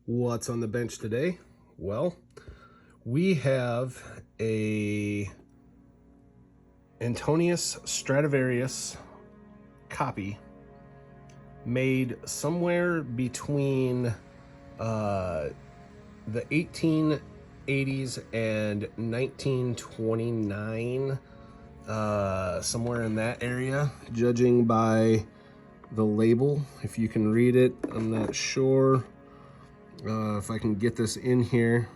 What's on the bench today? Well, we have a Antonius Stradivarius Copy made somewhere between the 1880s and 1929, somewhere in that area, judging by the label. If you can read it, I'm not sure. If I can get this in here.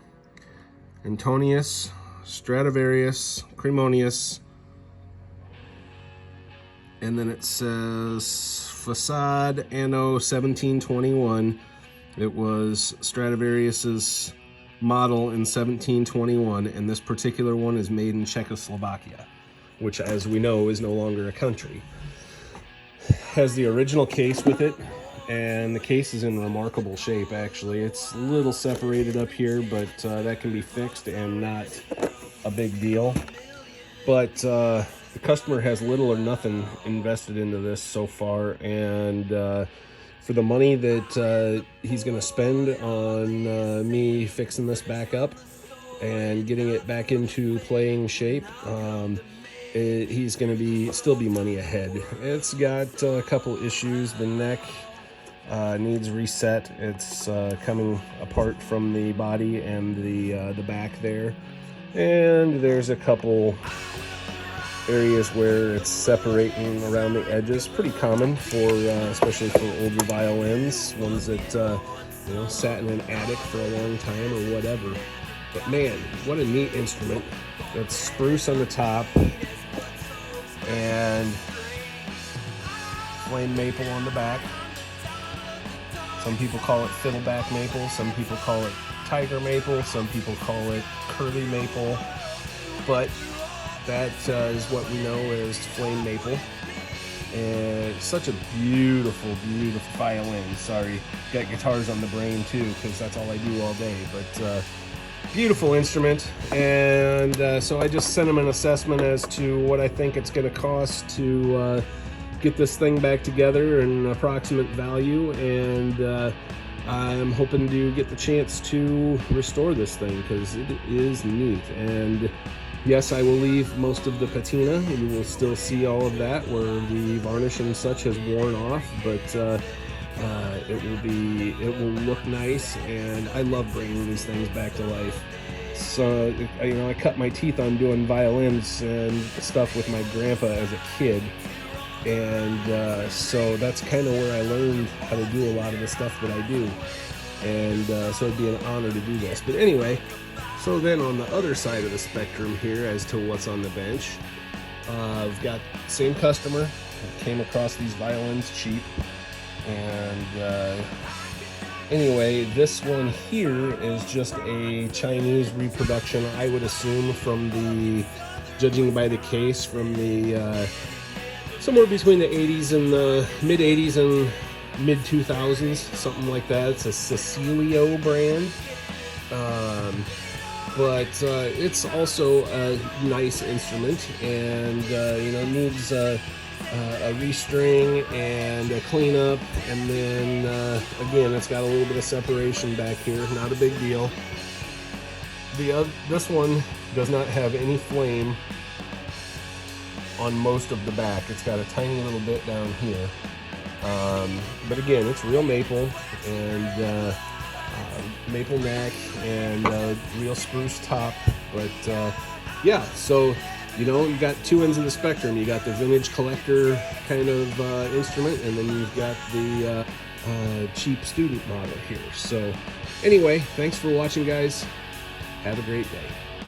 Antonius Stradivarius Cremonius, and then it says facade anno 1721. It was Stradivarius's model in 1721, and this particular one is made in Czechoslovakia, which, as we know, is no longer a country. Has the original case with it, and the case is in remarkable shape. Actually, it's a little separated up here, but that can be fixed and not a big deal. But the customer has little or nothing invested into this so far, and for the money that he's going to spend on me fixing this back up and getting it back into playing shape, he's going to still be money ahead. It's got a couple issues. The neck needs reset. It's coming apart from the body and the back there, and there's a couple areas where it's separating around the edges. Pretty common for especially for older violins, ones that sat in an attic for a long time or whatever. But man, what a neat instrument. It's spruce on the top and flame maple on the back. Some people call it fiddleback maple, some people call it tiger maple, some people call it curly maple, but that is what we know as flame maple. And such a beautiful, beautiful violin. Sorry, got guitars on the brain too, because that's all I do all day, but beautiful instrument. And so I just sent him an assessment as to what I think it's going to cost to get this thing back together, an approximate value, and I'm hoping to get the chance to restore this thing because it is neat. And yes, I will leave most of the patina. You will still see all of that where the varnish and such has worn off, but it will look nice, and I love bringing these things back to life. So I cut my teeth on doing violins and stuff with my grandpa as a kid. And so that's kind of where I learned how to do a lot of the stuff that I do, and so it'd be an honor to do this. But anyway, so then on the other side of the spectrum here as to what's on the bench, I've got same customer, came across these violins cheap, and anyway, this one here is just a Chinese reproduction, I would assume, from the, judging by the case, from the somewhere between the 80s and the mid 80s and mid 2000s, something like that. It's a Cecilio brand, but it's also a nice instrument, and needs a restring and a cleanup, and then again, it's got a little bit of separation back here. Not a big deal. This one does not have any flame on most of the back. It's got a tiny little bit down here, but again, it's real maple, and maple neck, and real spruce top. But yeah, so you got two ends of the spectrum. You got the vintage collector kind of instrument, and then you've got the cheap student model here. So anyway, thanks for watching, guys. Have a great day.